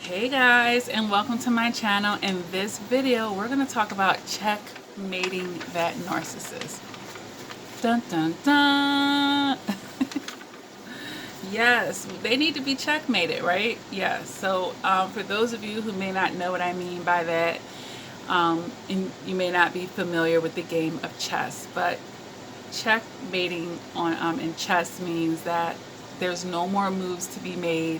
Hey guys, and welcome to my channel. In this video we're going to talk about checkmating that narcissist. Dun dun dun. Yes, they need to be checkmated, right? Yes. So for those of you who may not know what I mean by that, and you may not be familiar with the game of chess, but checkmating on in chess means that there's no more moves to be made.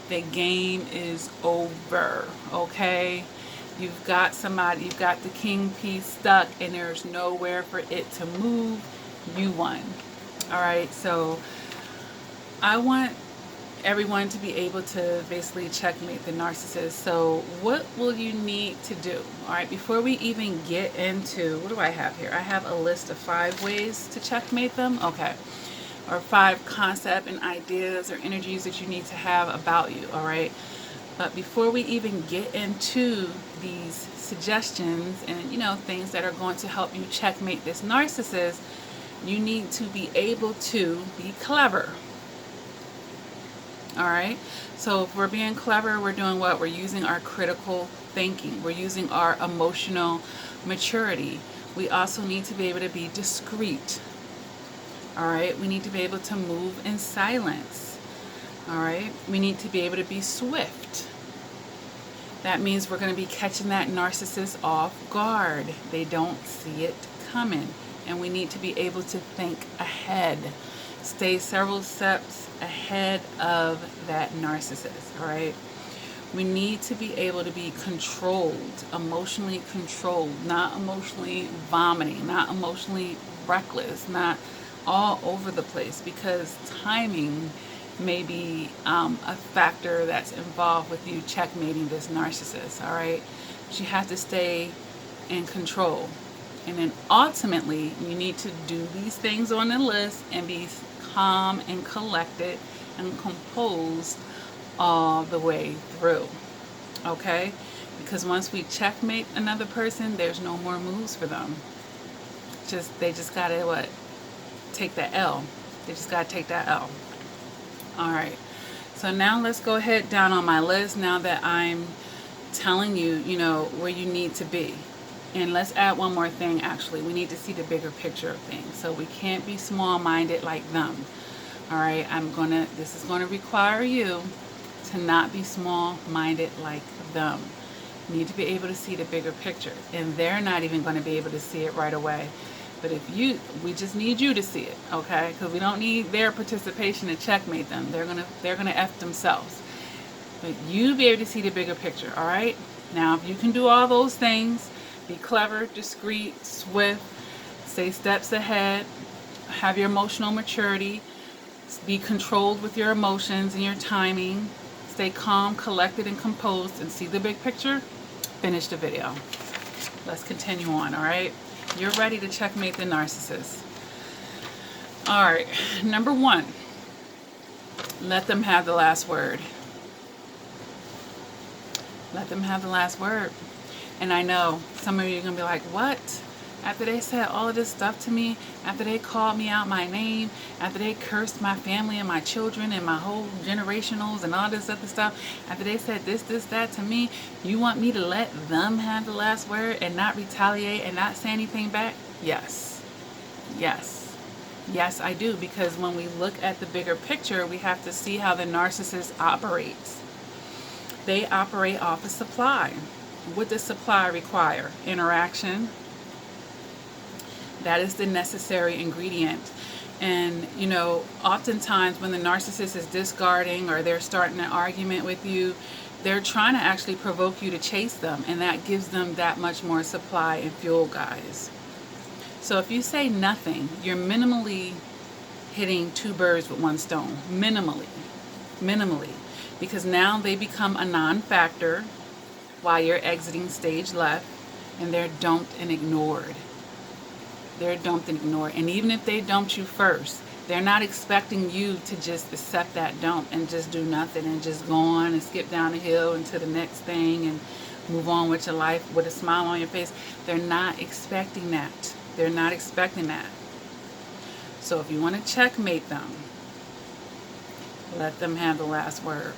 The game is over, okay? You've got somebody, you've got the king piece stuck and there's nowhere for it to move. You won. All right, so I want everyone to be able to basically checkmate the narcissist. So what will you need to do? All right, before we even get into, what do I have here? I have a list of 5 ways to checkmate them. Okay. Or 5 concepts and ideas or energies that you need to have about you, all right? But before we even get into these suggestions and, you know, things that are going to help you checkmate this narcissist, you need to be able to be clever. All right? So if we're being clever, we're doing what? We're using our critical thinking. We're using our emotional maturity. We also need to be able to be discreet. All right, we need to be able to move in silence. All right, we need to be able to be swift. That means we're going to be catching that narcissist off guard. They don't see it coming. And we need to be able to think ahead. Stay several steps ahead of that narcissist. All right, we need to be able to be controlled, emotionally controlled, not emotionally vomiting, not emotionally reckless, not all over the place, because timing may be a factor that's involved with you checkmating this narcissist. All right, but you have to stay in control, and then ultimately you need to do these things on the list and be calm and collected and composed all the way through. Okay, because once we checkmate another person, there's no more moves for them. They just gotta what? Take that L. They just got to take that L. All right. So now let's go ahead down on my list now that I'm telling you, you know, where you need to be. And let's add one more thing, actually. We need to see the bigger picture of things. So we can't be small-minded like them. All right. This is going to require you to not be small-minded like them. You need to be able to see the bigger picture. And they're not even going to be able to see it right away. But we just need you to see it, okay? Because we don't need their participation to checkmate them. They're gonna F themselves. But you be able to see the bigger picture, all right? Now, if you can do all those things, be clever, discreet, swift, stay steps ahead, have your emotional maturity, be controlled with your emotions and your timing, stay calm, collected, and composed, and see the big picture, finish the video. Let's continue on, all right? You're ready to checkmate the narcissist. All right, number 1, let them have the last word. Let them have the last word. And I know some of you are going to be like, what? After they said all of this stuff to me, after they called me out my name, after they cursed my family and my children and my whole generationals and all this other stuff, after they said this, that to me, you want me to let them have the last word and not retaliate and not say anything back? Yes. Yes. Yes, I do. Because when we look at the bigger picture, we have to see how the narcissist operates. They operate off of supply. What does supply require? Interaction. That is the necessary ingredient. And, you know, oftentimes when the narcissist is discarding or they're starting an argument with you, they're trying to actually provoke you to chase them. And that gives them that much more supply and fuel, guys. So if you say nothing, you're minimally hitting 2 birds with 1 stone. Minimally. Minimally. Because now they become a non-factor while you're exiting stage left, and they're dumped and ignored. They're dumped and ignored. And even if they dumped you first, they're not expecting you to just accept that dump and just do nothing and just go on and skip down the hill into the next thing and move on with your life with a smile on your face. They're not expecting that. They're not expecting that. So if you want to checkmate them, let them have the last word.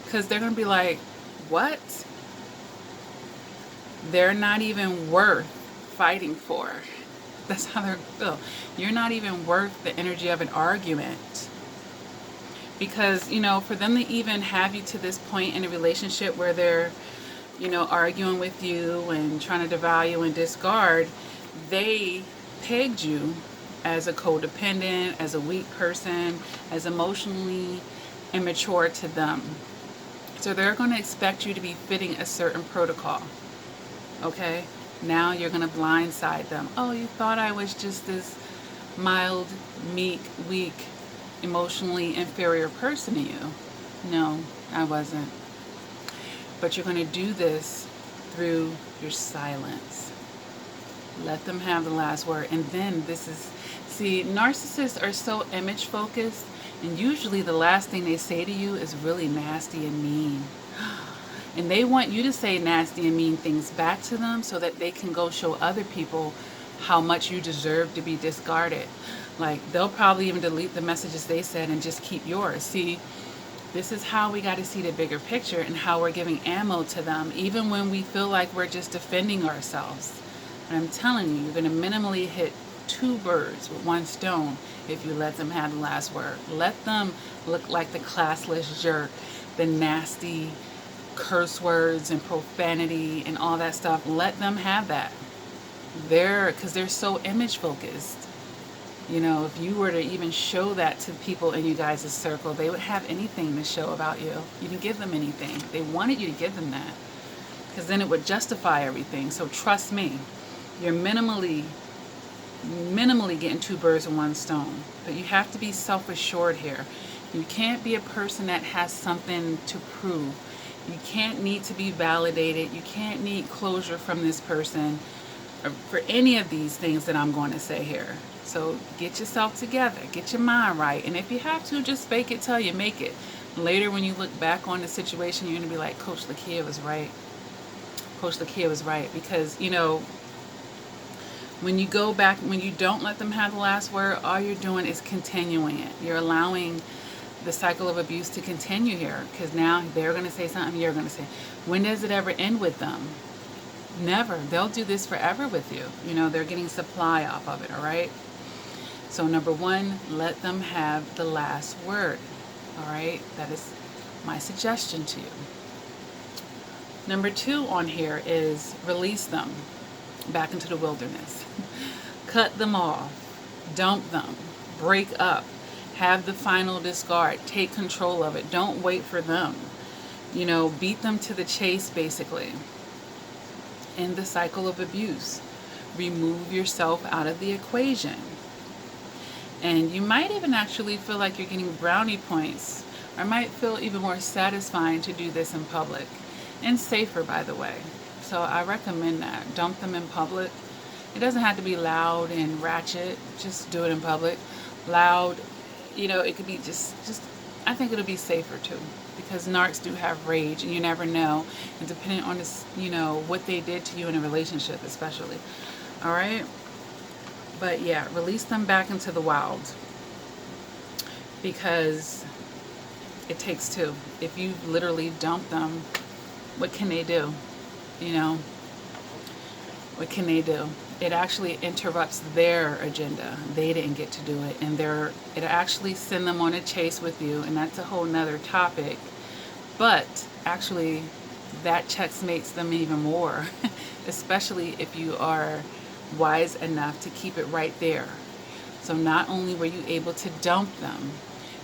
Because they're going to be like, what? They're not even worth fighting for. That's how they're feel. You're not even worth the energy of an argument. Because, you know, for them to even have you to this point in a relationship where they're, you know, arguing with you and trying to devalue and discard, they pegged you as a codependent, as a weak person, as emotionally immature to them. So they're going to expect you to be fitting a certain protocol. Okay? Now you're going to blindside them. Oh, you thought I was just this mild, meek, weak, emotionally inferior person to you. No, I wasn't. But you're going to do this through your silence. Let them have the last word. And then this is, see, narcissists are so image focused, and usually the last thing they say to you is really nasty and mean. And they want you to say nasty and mean things back to them so that they can go show other people how much you deserve to be discarded. Like, they'll probably even delete the messages they said and just keep yours. See, this is how we got to see the bigger picture and how we're giving ammo to them, even when we feel like we're just defending ourselves. And I'm telling you, you're going to minimally hit 2 birds with 1 stone if you let them have the last word. Let them look like the classless jerk, the nasty curse words and profanity and all that stuff. Let them have that. Because they're so image focused. You know, if you were to even show that to people in you guys' circle, they would have anything to show about you. You didn't give them anything. They wanted you to give them that, because then it would justify everything. So trust me, you're minimally getting 2 birds with 1 stone. But you have to be self-assured here. You can't be a person that has something to prove. You can't need to be validated. You can't need closure from this person for any of these things that I'm going to say here. So get yourself together, get your mind right, and if you have to, just fake it till you make it. Later, when you look back on the situation, you're going to be like, Coach Lakia was right. Coach Lakia was right. Because, you know, when you go back, when you don't let them have the last word, all you're doing is continuing it. You're allowing the cycle of abuse to continue here, because now they're going to say something, you're going to say. When does it ever end with them? Never. They'll do this forever with you. You know, they're getting supply off of it, all right? So number 1, let them have the last word, all right? That is my suggestion to you. Number 2 on here is release them back into the wilderness. Cut them off. Dump them. Break up. Have the final discard. Take control of it. Don't wait for them. You know, beat them to the chase, basically. In the cycle of abuse. Remove yourself out of the equation. And you might even actually feel like you're getting brownie points, or might feel even more satisfying to do this in public. And safer, by the way. So I recommend that. Dump them in public. It doesn't have to be loud and ratchet. Just do it in public. Loud, you know, it could be just I think it'll be safer too. Because narcs do have rage, and you never know. And depending on this, you know, what they did to you in a relationship, especially. All right? But yeah, release them back into the wild. Because it takes 2. If you literally dump them, what can they do? You know? What can they do? It actually interrupts their agenda. They didn't get to do it. And it actually send them on a chase with you. And that's a whole nother topic. But actually, that checkmates them even more. Especially if you are wise enough to keep it right there. So not only were you able to dump them,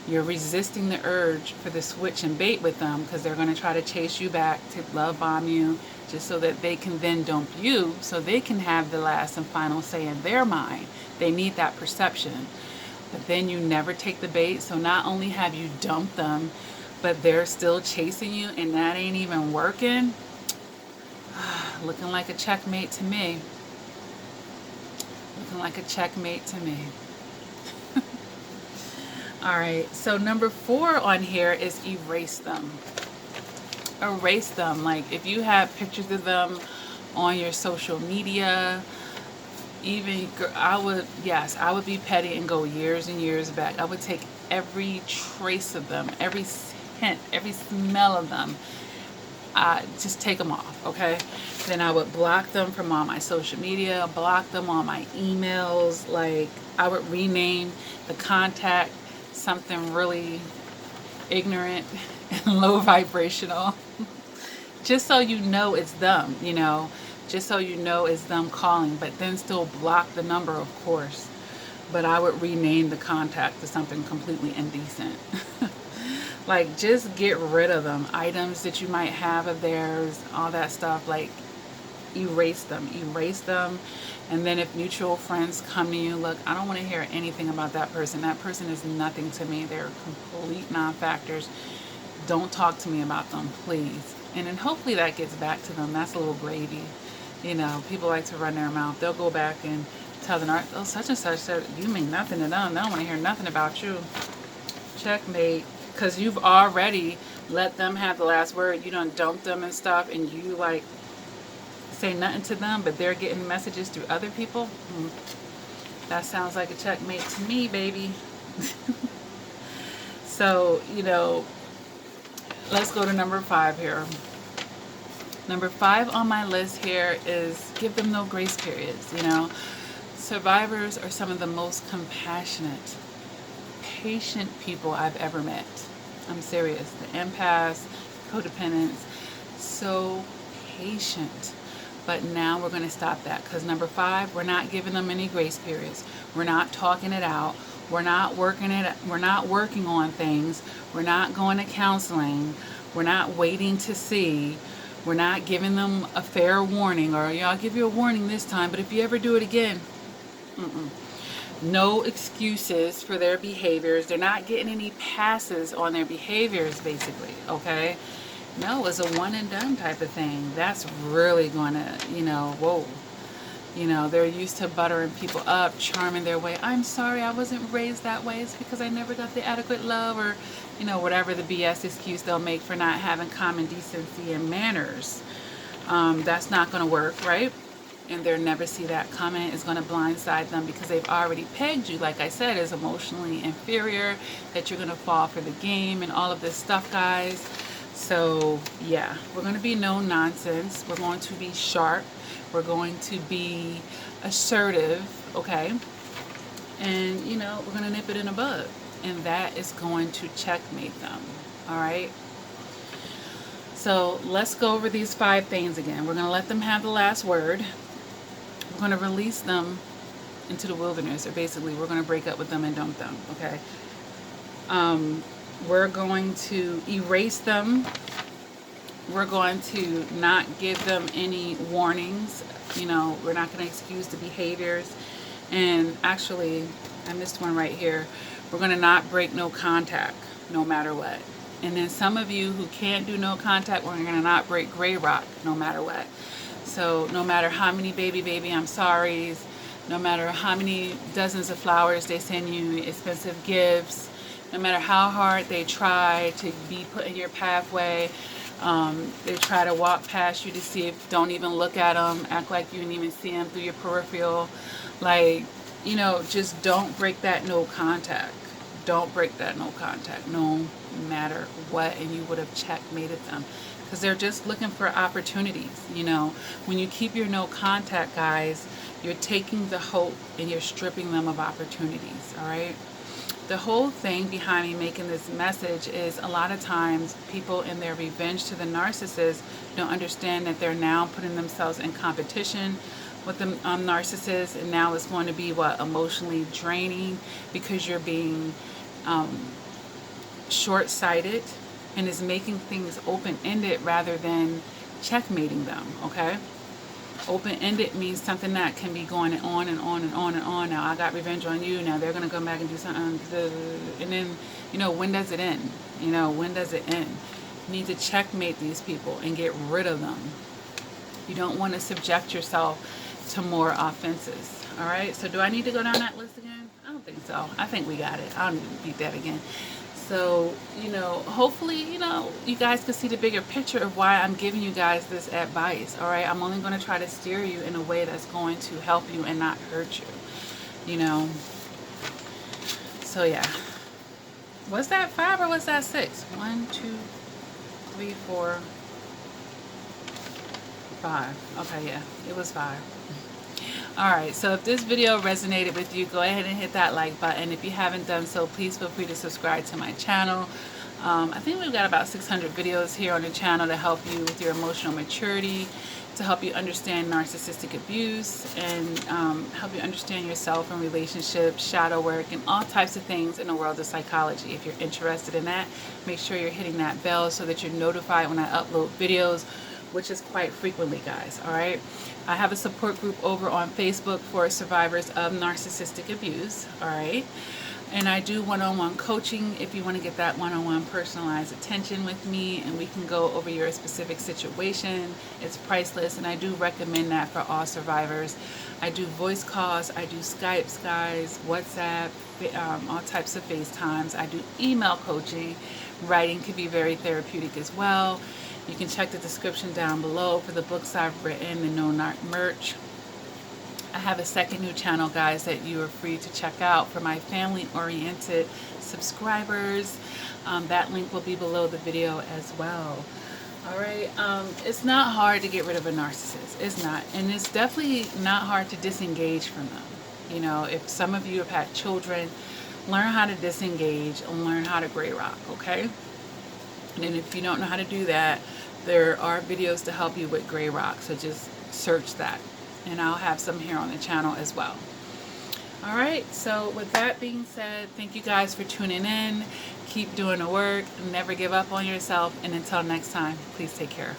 you're resisting the urge for the switch and bait with them, because they're going to try to chase you back, to love bomb you, just so that they can then dump you, so they can have the last and final say in their mind. They need that perception. But then you never take the bait, so not only have you dumped them, but they're still chasing you, and that ain't even working. Looking like a checkmate to me. Looking like a checkmate to me. All right, so number 4 on here is erase them. Erase them. Like, if you have pictures of them on your social media, even I would be petty and go years and years back. I would take every trace of them, every hint, every smell of them, just take them off, okay? Then I would block them from all my social media, block them on my emails. Like, I would rename the contact something really ignorant and low vibrational, just so you know it's them, you know, just so you know it's them calling, but then still block the number, of course. But I would rename the contact to something completely indecent. Like, just get rid of them. Items that you might have of theirs, all that stuff, like, erase them. And then if mutual friends come to you, look, I don't want to hear anything about that person. That person is nothing to me. They're complete non-factors. Don't talk to me about them, please. And then hopefully that gets back to them. That's a little gravy. You know, people like to run their mouth. They'll go back and tell the narc, oh, such and such said you mean nothing to them. They don't want to hear nothing about you. Checkmate. Because you've already let them have the last word. You done dumped them and stuff, and you like say nothing to them, but they're getting messages through other people. That sounds like a checkmate to me, baby. So, you know, let's go to number 5 here. Number 5 on my list here is give them no grace periods. You know, survivors are some of the most compassionate, patient people I've ever met. I'm serious. The empaths, codependents, so patient. But now we're going to stop that, because number 5, we're not giving them any grace periods. We're not talking it out. We're not working on things. We're not going to counseling. We're not waiting to see. We're not giving them a fair warning, or, yeah, I'll give you a warning this time, but if you ever do it again, no excuses for their behaviors. They're not getting any passes on their behaviors, basically, okay? No, it's a one and done type of thing. That's really going to, you know, whoa. You know, they're used to buttering people up, charming their way. I'm sorry, I wasn't raised that way. It's because I never got the adequate love, or, you know, whatever the BS excuse they'll make for not having common decency and manners. That's not going to work, right? And they'll never see that comment. Is going to blindside them, because they've already pegged you, like I said, as emotionally inferior, that you're going to fall for the game and all of this stuff, guys. So yeah, we're going to be no nonsense. We're going to be sharp. We're going to be assertive, okay? And, you know, we're going to nip it in the bud. And that is going to checkmate them, all right? So let's go over these 5 things again. We're going to let them have the last word. We're going to release them into the wilderness, or basically we're going to break up with them and dump them, okay? We're going to erase them. We're going to not give them any warnings. You know, we're not going to excuse the behaviors. And actually, I missed one right here. We're going to not break no contact, no matter what. And then some of you who can't do no contact, we're going to not break gray rock, no matter what. So no matter how many baby, I'm sorries, no matter how many dozens of flowers they send you, expensive gifts, no matter how hard they try to be put in your pathway, they try to walk past you to see if, don't even look at them, act like you didn't even see them through your peripheral. Like, you know, just don't break that no contact. Don't break that no contact, no matter what, and you would have checkmated them. Because they're just looking for opportunities, you know. When you keep your no contact, guys, you're taking the hope and you're stripping them of opportunities, all right? The whole thing behind me making this message is a lot of times people in their revenge to the narcissist don't understand that they're now putting themselves in competition with the narcissist, and now it's going to be what, emotionally draining, because you're being short-sighted, and is making things open-ended rather than checkmating them, okay? Open-ended means something that can be going on and on and on and on. Now I got revenge on you, now they're going to come back and do something, and then, you know, when does it end? You know, when does it end? You need to checkmate these people and get rid of them. You don't want to subject yourself to more offenses, all right? So do I need to go down that list again? I don't think so. I think we got it. I don't need to repeat that again. So, you know, hopefully, you know, you guys can see the bigger picture of why I'm giving you guys this advice, all right? I'm only going to try to steer you in a way that's going to help you and not hurt you, you know? So, yeah. Was that 5 or was that 6? 1, 2, 3, 4, 5. Okay, yeah, it was 5. Alright, so if this video resonated with you, go ahead and hit that like button. If you haven't done so, please feel free to subscribe to my channel. I think we've got about 600 videos here on the channel to help you with your emotional maturity, to help you understand narcissistic abuse, and help you understand yourself and relationships, shadow work, and all types of things in the world of psychology. If you're interested in that, make sure you're hitting that bell so that you're notified when I upload videos, which is quite frequently, guys. All right, I have a support group over on Facebook for survivors of narcissistic abuse. All right, and I do one-on-one coaching if you want to get that one-on-one personalized attention with me, and we can go over your specific situation. It's priceless, and I do recommend that for all survivors. I do voice calls, I do Skypes, guys, WhatsApp, all types of FaceTimes. I do email coaching. Writing can be very therapeutic as well. You can check the description down below for the books I've written, the No Narc merch. I have a second new channel, guys, that you are free to check out for my family-oriented subscribers. That link will be below the video as well. All right, it's not hard to get rid of a narcissist. It's not, and it's definitely not hard to disengage from them. You know, if some of you have had children, learn how to disengage and learn how to gray rock, okay? And then if you don't know how to do that, there are videos to help you with gray rock, so just search that. And I'll have some here on the channel as well. All right, so with that being said, thank you guys for tuning in. Keep doing the work, never give up on yourself, and until next time, please take care.